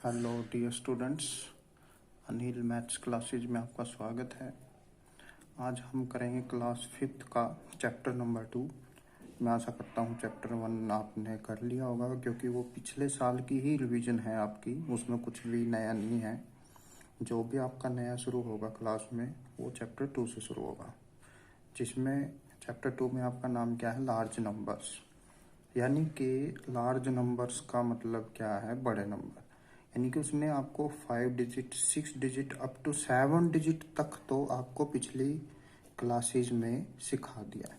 Hello dear students, Anil maths classes में आपका स्वागत है। आज हम करेंगे क्लास 5th का चैप्टर नंबर 2। मैं आशा करता हूँ चैप्टर 1 आपने कर लिया होगा, क्योंकि वो पिछले साल की ही रिवीजन है आपकी, उसमें कुछ भी नया नहीं है। जो भी आपका नया शुरू होगा क्लास में वो चैप्टर 2 से शुरू होगा, जिसमें चैप्टर 2 में आपका नाम क्या है, लार्ज नंबर्स। यानी कि लार्ज नंबर्स का मतलब क्या है, बड़े नंबर। यानी कि उसने आपको 5 digit, 6 digit up to 7 digit तक तो आपको पिछली क्लासेज में सिखा दिया है।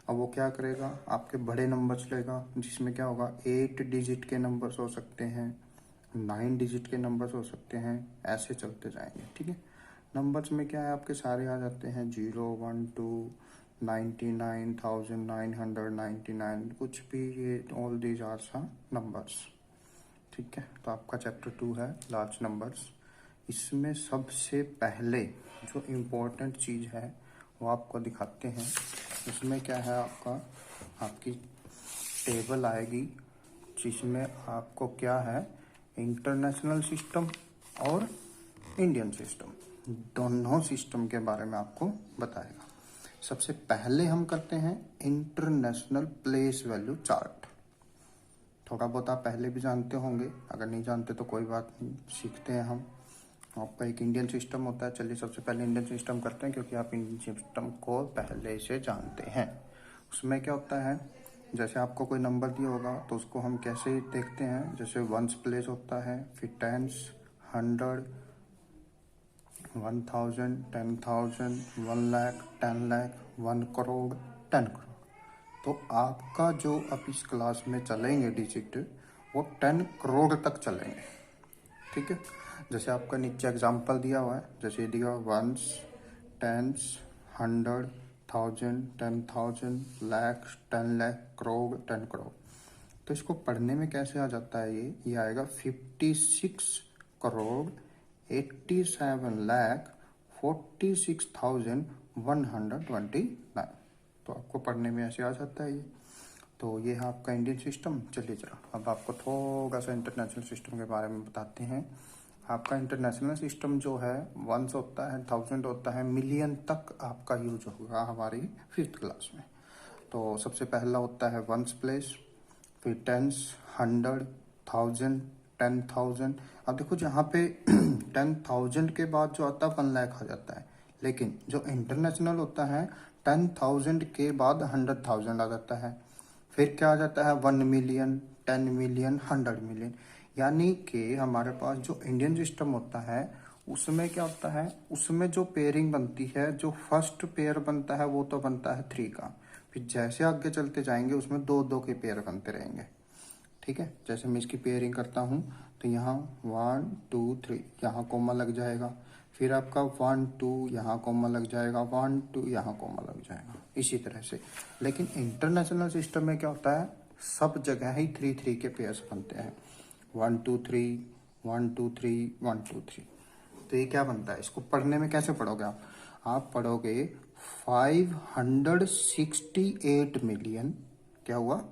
अब वो क्या करेगा, आपके बड़े नंबर्स लेगा, जिसमें क्या होगा, 8 डिजिट के नंबर्स हो सकते हैं, 9 डिजिट के नंबर्स हो सकते हैं, ऐसे चलते जाएंगे। ठीक है। नंबर्स में क्या है, आपके सारे आ जाते हैं 0, 1, 2, 99,999, कुछ भी, ये ऑल दीज आर सा नंबर्स। ठीक है। तो आपका चैप्टर 2 है लार्ज नंबर्स। इसमें सबसे पहले जो इम्पोर्टेंट चीज़ है वो आपको दिखाते हैं। इसमें क्या है, आपकी टेबल आएगी, जिसमें आपको क्या है, इंटरनेशनल सिस्टम और इंडियन सिस्टम, दोनों सिस्टम के बारे में आपको बताएगा। सबसे पहले हम करते हैं इंटरनेशनल प्लेस वैल्यू चार्ट। थोड़ा बहुत आप पहले भी जानते होंगे, अगर नहीं जानते तो कोई बात नहीं, सीखते हैं हम। आपका एक इंडियन सिस्टम होता है। चलिए सबसे पहले इंडियन सिस्टम करते हैं, क्योंकि आप इंडियन सिस्टम को पहले से जानते हैं। उसमें क्या होता है, जैसे आपको कोई नंबर दिया होगा तो उसको हम कैसे देखते हैं, जैसे वंस प्लेस होता है, फिर टेंस, 100, 1000, 10,000, 1 लाख, 10 लाख, 1 करोड़, 10 करोड़। तो आपका जो अब इस क्लास में चलेंगे डिजिट, वो 10 करोड़ तक चलेंगे। ठीक है। जैसे आपका नीचे एग्जांपल दिया हुआ है, जैसे दिया वंस, टेंस, 100, 1000, 10,000, लाख, 10 लाख, करोड़, 10 करोड़। तो इसको पढ़ने में कैसे आ जाता है, ये आएगा 56 करोड़ 87 लाख 46,129। तो आपको पढ़ने में ऐसे आ जाता है ये। तो ये है आपका इंडियन सिस्टम। चलिए जरा अब आपको थोड़ा सा इंटरनेशनल सिस्टम के बारे में बताते हैं। आपका इंटरनेशनल सिस्टम जो है, 1 होता है, 1000 होता है, मिलियन तक आपका यूज होगा हमारी 5th क्लास में। तो सबसे पहला होता है वंस प्लेस, फिर टेंस, 100, 1000, 10,000। अब देखो जहाँ पे 10,000 के बाद जो आता है 1 लाख आ जाता है, लेकिन जो इंटरनेशनल होता है 10,000 के बाद 100,000 आ जाता है। फिर क्या आ जाता है, 1 मिलियन, 10 मिलियन, 100 मिलियन। यानी कि हमारे पास जो इंडियन सिस्टम होता है उसमें क्या होता है, उसमें जो पेयरिंग बनती है, जो फर्स्ट पेयर बनता है वो तो बनता है 3 का। फिर जैसे आगे चलते जाएंगे उसमें 2-2 के पेयर बनते रहेंगे। ठीक है। जैसे मैं इसकी पेयरिंग करता हूँ तो यहाँ 1, 2, 3, यहाँ कोमा लग जाएगा। फिर आपका 1, 2, यहाँ कोमा लग जाएगा, 1, 2, यहाँ कोमा लग जाएगा, इसी तरह से। लेकिन इंटरनेशनल सिस्टम में क्या होता है, सब जगह ही 3-3 के पेयर्स बनते हैं, 1, 2, 3, 1, 2, 3, 1, 2, 3। तो ये क्या बनता है, इसको पढ़ने में कैसे पढ़ोगे आप पढ़ोगे 568 मिलियन, क्या हुआ,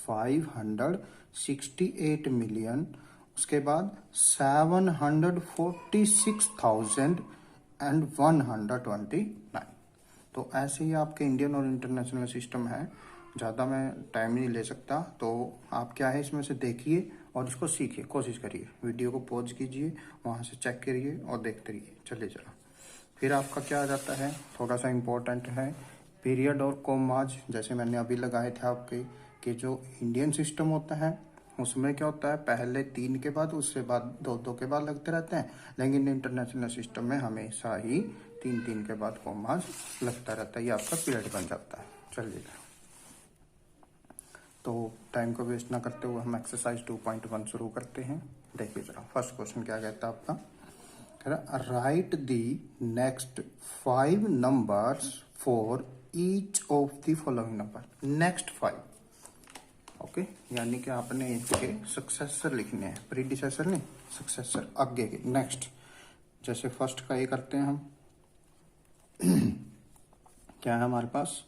568 मिलियन, उसके बाद 746,129। तो ऐसे ही आपके इंडियन और इंटरनेशनल सिस्टम है। ज़्यादा मैं टाइम नहीं ले सकता, तो आप क्या है इसमें से देखिए और इसको सीखिए, कोशिश करिए, वीडियो को पॉज कीजिए, वहाँ से चेक करिए और देखते रहिए। चलिए जरा फिर आपका क्या आ जाता है, थोड़ा सा इम्पोर्टेंट है, पीरियड और कोमाज। जैसे मैंने अभी लगाए थे आपके, कि जो इंडियन सिस्टम होता है उसमें क्या होता है, पहले 3 के बाद, उससे बाद 2-2 के बाद लगते रहते हैं, लेकिन इंटरनेशनल सिस्टम में हमेशा ही 3-3 के बाद कोमाज लगता रहता है, ये आपका पीरियड बन जाता है। चलिए तो टाइम को वेस्ट ना करते हुए हम एक्सरसाइज 2.1 शुरू करते हैं। देखिए जरा फर्स्ट क्वेश्चन क्या कहता है आपका, right the next 5 numbers for each of the following number. Next 5, okay, यानी कि आपने इसके सक्सेसर लिखने हैं, प्रीडिसेसर नहीं, सक्सेसर, आगे के, नेक्स्ट। जैसे फर्स्ट का ये करते हैं हम क्या है हमारे पास,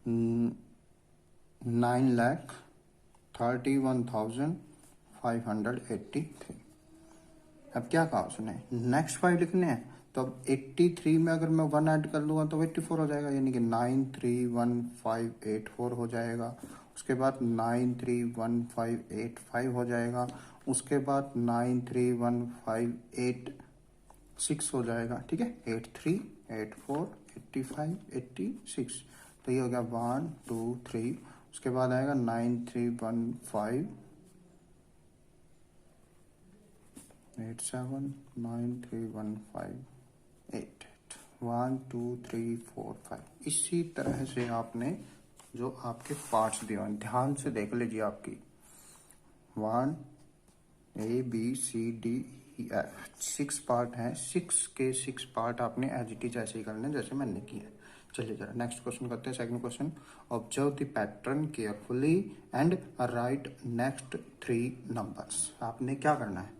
9,31,500 583। अब क्या कहा उसने, नेक्स्ट 5 लिखने हैं, तो अब 83 में अगर मैं 1 ऐड कर लूँगा तो 84 हो जाएगा, यानी कि 931584 हो जाएगा। उसके बाद 931585 हो जाएगा। उसके बाद 931586 हो जाएगा। ठीक है, 83 84 85 86, तो ये हो गया 1 2 3। उसके बाद आएगा 9315 87 931588 1 2 3 4 5। इसी तरह से आपने जो आपके पार्ट्स दिए हैं ध्यान से देख लीजिए। आपकी 1 A B C D E F 6 part हैं, 6 के 6 पार्ट आपने एज इट इज ऐसे ही करने जैसे मैंने किया। चलिए जरा नेक्स्ट क्वेश्चन करते हैं। Second question, observe the pattern carefully and right next 3 numbers. आपने क्या करना है,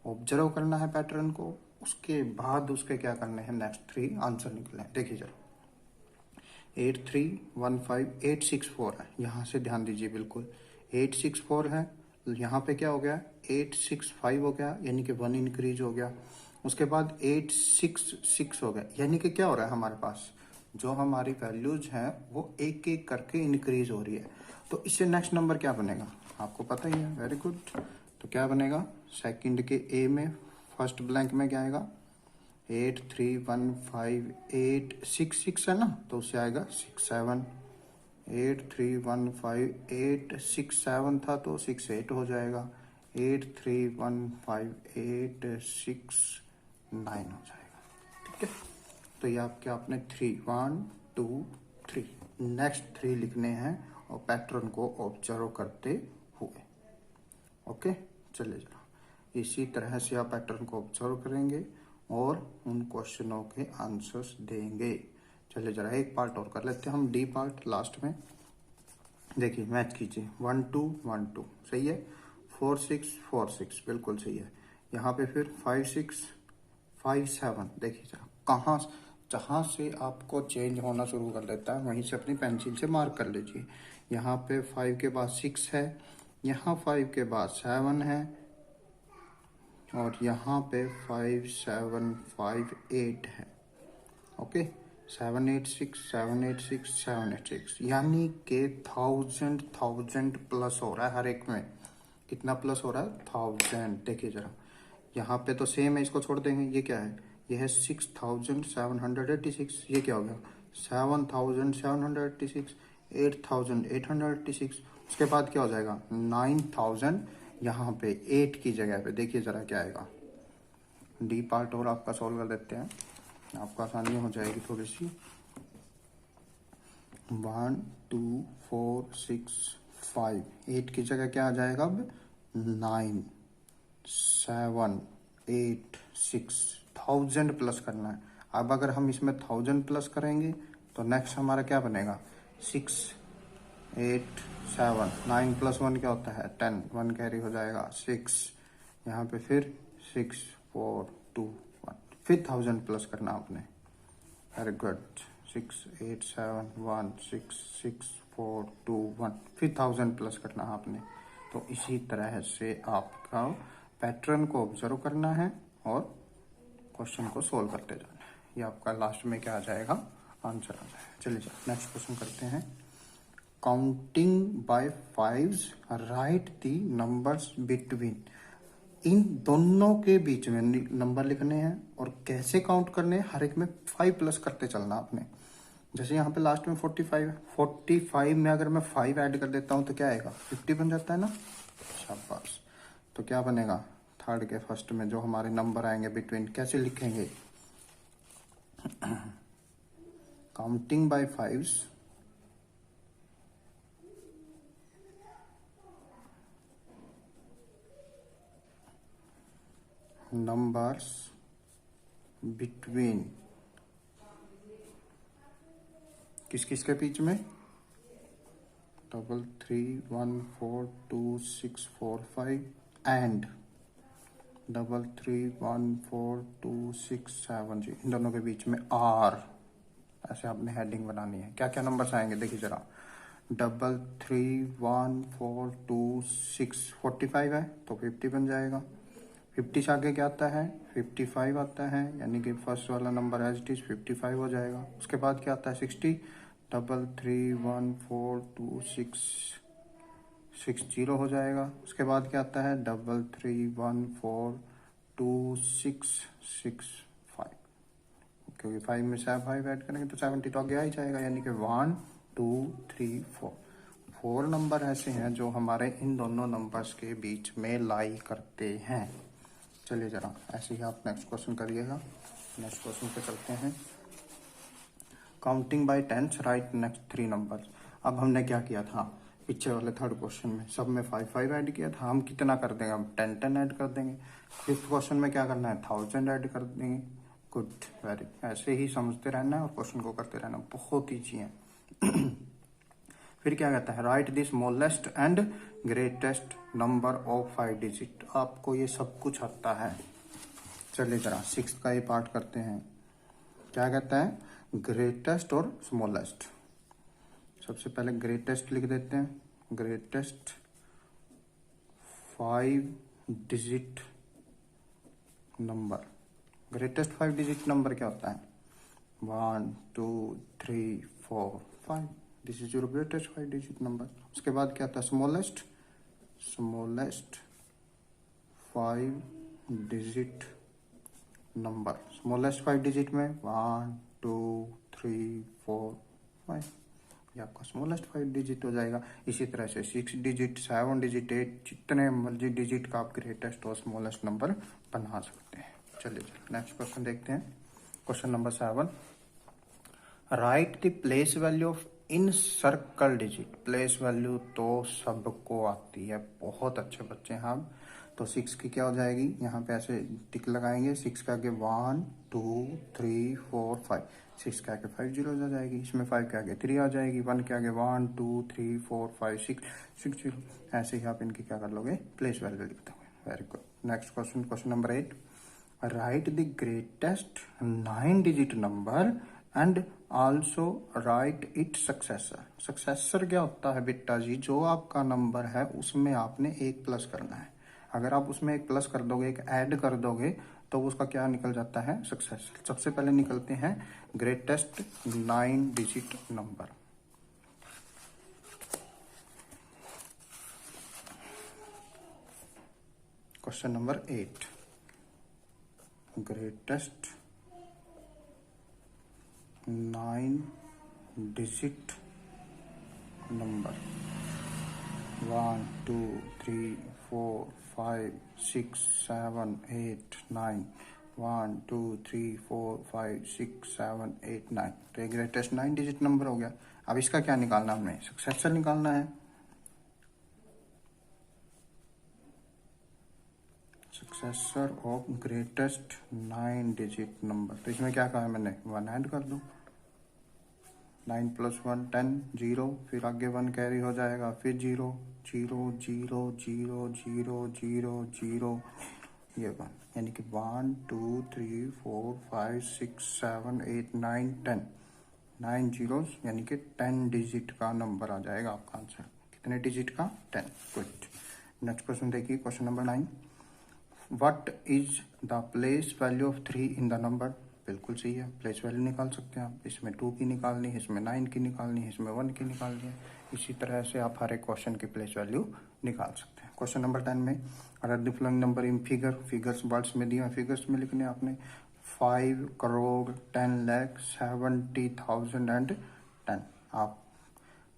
ऑब्जर्व करना है पैटर्न को, उसके बाद उसके क्या करने हैं, नेक्स्ट 3 आंसर निकले। देखिए जरा 8315864 है, यहाँ से ध्यान दीजिए बिल्कुल। 864 है, यहाँ पे क्या हो गया 865 हो गया, यानी कि 1 इंक्रीज हो गया। उसके बाद 866 हो गया, यानी कि क्या हो रहा है हमारे पास जो हमारी वैल्यूज हैं वो एक एक करके इंक्रीज हो रही है। तो इससे नेक्स्ट नंबर क्या बनेगा आपको पता ही है, वेरी गुड। तो क्या बनेगा, सेकंड के ए में फर्स्ट ब्लैंक में क्या आएगा 8315866 है ना, तो उससे आएगा 67। 8315867 था तो 68 हो जाएगा। 8315869 हो जाएगा। ठीक है, तो ये आपके आपने 3 1 2 3 नेक्स्ट 3 लिखने हैं और पैटर्न को ऑब्जर्व करते हुए। ओके, चलिए जरा इसी तरह से आप पैटर्न को ऑब्जर्व करेंगे और उन क्वेश्चनों के आंसर्स देंगे। चलिए जरा एक पार्ट और कर लेते हैं हम, डी पार्ट लास्ट में। देखिए मैच कीजिए, 1 2 1 2 सही है, 4 6 4 6 बिल्कुल सही है। यहाँ पे फिर 5 6 5 7, देखिए जरा कहाँ जहाँ से आपको चेंज होना शुरू कर देता है वहीं से अपनी पेंसिल से मार्क कर लीजिए। यहाँ पे 5 के बाद 6 है, यहाँ 5 के बाद 7 है, और यहाँ पे 5 7 5 8 है। ओके, 786 786 786, यानी कि 1000 प्लस हो रहा है हर एक में। कितना प्लस हो रहा है 1000। देखिए जरा यहाँ पे तो सेम है, इसको छोड़ देंगे। ये क्या है, ये है 6786। ये क्या हो गया 7786, 8886। उसके बाद क्या हो जाएगा 9000, यहाँ पे 8 की जगह पे देखिए जरा क्या आएगा। डी पार्ट और आपका सॉल्व कर देते हैं, आपको आसानी हो जाएगी थोड़ी सी। 1 2 4 6 5, 8 की जगह क्या आ जाएगा अब 9 7 8 6। 1000 प्लस करना है। अब अगर हम इसमें 1000 प्लस करेंगे तो नेक्स्ट हमारा क्या बनेगा 6 8 7 9 प्लस 1 क्या होता है 10, 1 कैरी हो जाएगा 6। यहाँ पे फिर 6 4 2 1, फिर 1000 प्लस करना आपने। वेरी गुड, 6 8 7 1 6 6 4 2 1, फिर 1000 प्लस करना आपने। तो इसी तरह से आपका पैटर्न को ऑब्जर्व करना है और क्वेश्चन को सोल्व करते जाना है। ये आपका लास्ट में क्या आ जाएगा आंसर आ जाएगा। चलिए नेक्स्ट क्वेश्चन करते हैं। Counting by fives write the numbers between. इन दोनों के बीच में नंबर लिखने हैं और कैसे काउंट करने हैं, हर एक में 5 प्लस करते चलना आपने। जैसे यहाँ पे लास्ट में 45 है, 45 में अगर मैं 5 ऐड कर देता हूँ तो क्या आएगा 50 बन जाता है ना, शाबाश। तो क्या बनेगा थर्ड के फर्स्ट में जो हमारे नंबर आएंगे बिटवीन, कैसे लिखेंगे counting by fives numbers between, किस किस के बीच में 33142645 एंड 33142670, इन दोनों के बीच में आर, ऐसे आपने हेडिंग बनानी है। क्या क्या नंबर्स आएंगे देखिए जरा 331426 45 है तो 50 बन जाएगा। 50 से आगे क्या आता है? 55 आता है, यानी कि फर्स्ट वाला नंबर एज इट इज 55 हो जाएगा। उसके बाद क्या आता है? 60 33142660 हो जाएगा। उसके बाद क्या आता है? 33142665, क्योंकि 5 में से 5 ऐड करेंगे तो 70 तो आगे आ ही जाएगा, यानी कि 1 2 3 4 4 नंबर ऐसे हैं जो हमारे इन दोनों नंबर्स के बीच में लाई करते हैं। चलिए जरा ऐसे ही आप नेक्स्ट क्वेश्चन करिएगा। नेक्स्ट क्वेश्चन पे चलते हैं। Counting by tens right next 3 numbers. अब हमने क्या किया था पीछे वाले थर्ड क्वेश्चन में? सब में 5 5 ऐड किया था। हम कितना कर देंगे? हम 10 10 ऐड कर देंगे। फिफ्थ क्वेश्चन में क्या करना है? 1000 ऐड कर देंगे। गुड, वेरी, ऐसे ही समझते रहना है और क्वेश्चन को करते रहना, बहुत ईजी है। फिर क्या कहता है? Right the smallest and greatest number of 5 digit. आपको ये सब कुछ आता है। चलिए जरा 6 का ये पार्ट करते हैं। क्या कहता है? ग्रेटेस्ट और स्मॉलेस्ट। सबसे पहले ग्रेटेस्ट लिख देते हैं। Greatest 5 digit number. Greatest 5 digit number क्या होता है? 1 2 3 4 5। This is your greatest 5 digit number. उसके बाद क्या आता है? Smallest 5 digit number. Smallest 5 digit में 1 2 3 4 5, ये आपका स्मॉलेस्ट 5 डिजिट हो जाएगा। इसी तरह से 6 डिजिट 7 डिजिट 8, जितने मर्जी डिजिट का आप ग्रेटेस्ट और स्मॉलेस्ट नंबर बना सकते हैं। चलिए नेक्स्ट क्वेश्चन देखते हैं। Question number 7। Right the place value of in circle digit. Place value तो सबको आती है, बहुत अच्छे बच्चे हैं हम। तो 6 की क्या हो जाएगी? यहाँ पे ऐसे टिक लगाएंगे। 6 के आगे 1 2 3 4 5, 6 के आगे 5 जीरो आ जाएगी। इसमें 5 के आगे 3 आ जाएगी। 1 के आगे 1 2 3 4 5 6 जीरो। ऐसे ही आप इनकी क्या कर लोगे? प्लेस वैल्यू लिख दोगे। Very good. Next question, question number 8। Right the greatest 9 digit number and also right it successor. Successor क्या होता है बेटा जी? जो आपका नंबर है उसमें आपने एक प्लस करना है। अगर आप उसमें एक प्लस कर दोगे, एक ऐड कर दोगे, तो उसका क्या निकल जाता है? सक्सेसर। सबसे पहले निकलते हैं greatest 9 digit number. Question number 8। Greatest 9 digit number 1 2 3 4 5 6 7 8 9। 1 2 3 4 5 6 7 8 9। तो ये ग्रेटेस्ट 9 डिजिट नंबर हो गया। अब इसका क्या निकालना? हमने सक्सेसर निकालना है। Successor of greatest 9 digit number. तो इसमें क्या कहा है मैंने? 1 ऐड कर दो। 9 + 1 10 0, फिर आगे 1 कैरी हो जाएगा, फिर 0 0 0 0 0 0 0, ये 1, यानी कि 1 2 3 4 5 6 7 8 9 10, 9 जीरोस, यानी कि 10 डिजिट का नंबर आ जाएगा आपका आंसर। कितने डिजिट का? 10। गुड। नेक्स्ट क्वेश्चन देखिए, question number 9। What is the place value of 3 in the number? बिल्कुल सही है, प्लेस वैल्यू निकाल सकते हैं आप। इसमें 2 की निकालनी है, इसमें 9 की निकालनी है, इसमें 1 की निकालनी है। इसी तरह से आप हर एक क्वेश्चन की प्लेस वैल्यू निकाल सकते हैं। क्वेश्चन नंबर 10 में अगर the following number in figure, figures words में दिए, फिगर्स में लिखने आपने 5 करोड़ 10 लाख 70,000 एंड 10। आप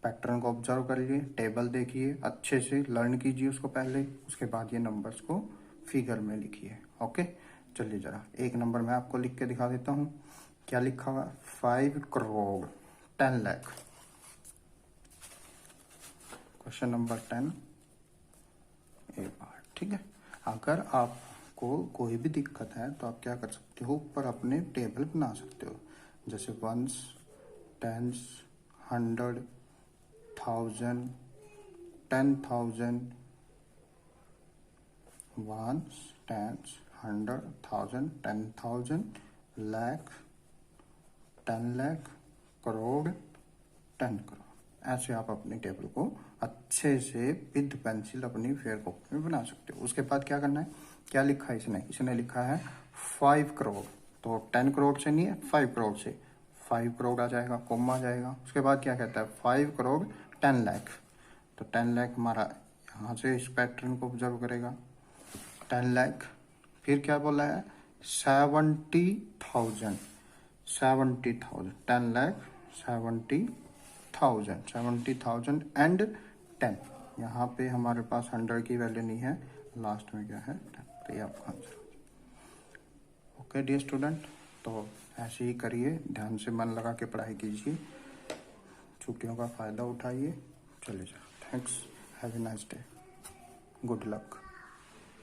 पैटर्न को ऑब्जर्व करिए, टेबल देखिए, अच्छे से लर्न कीजिए उसको पहले, उसके बाद ये नंबर्स को फिगर में लिखिए। ओके, चलिए जरा एक नंबर मैं आपको लिख के दिखा देता हूँ। क्या लिखा हुआ? 5 करोड़ 10 लाख। क्वेश्चन नंबर 10 ए बार, ठीक है। अगर आपको कोई भी दिक्कत है तो आप क्या कर सकते हो? ऊपर अपने टेबल बना सकते हो, जैसे 1s 10s 100 1000 10,000 1s 10s 100 1000 10,000 lakh 10 lakh crore 10 crore, ऐसे आप अपनी टेबल को अच्छे से विद पेंसिल अपनी फेयर कॉपी में बना सकते हो। उसके बाद क्या करना है, क्या लिखा है इसने लिखा है 5 करोड़। तो 10 करोड़ से नहीं है, 5 करोड़ से 5 करोड़ आ जाएगा, कॉमा आ जाएगा। उसके बाद क्या कहता है 5 करोड़ 10 लाख। तो 10 लाख हमारा यहाँ से इस पैटर्न को ऑब्जर्व करेगा, 10 लाख। फिर क्या बोला है 70,000, 10 लाख 70,000 एंड 10। यहाँ पे हमारे पास 100 की वैल्यू नहीं है, लास्ट में क्या है 10। तो ये आपका आंसर। ओके डियर स्टूडेंट, तो ऐसे ही करिए, ध्यान से मन लगा के पढ़ाई कीजिए, छुट्टियों का फ़ायदा उठाइए। चलिए thanks, have a nice day, good luck.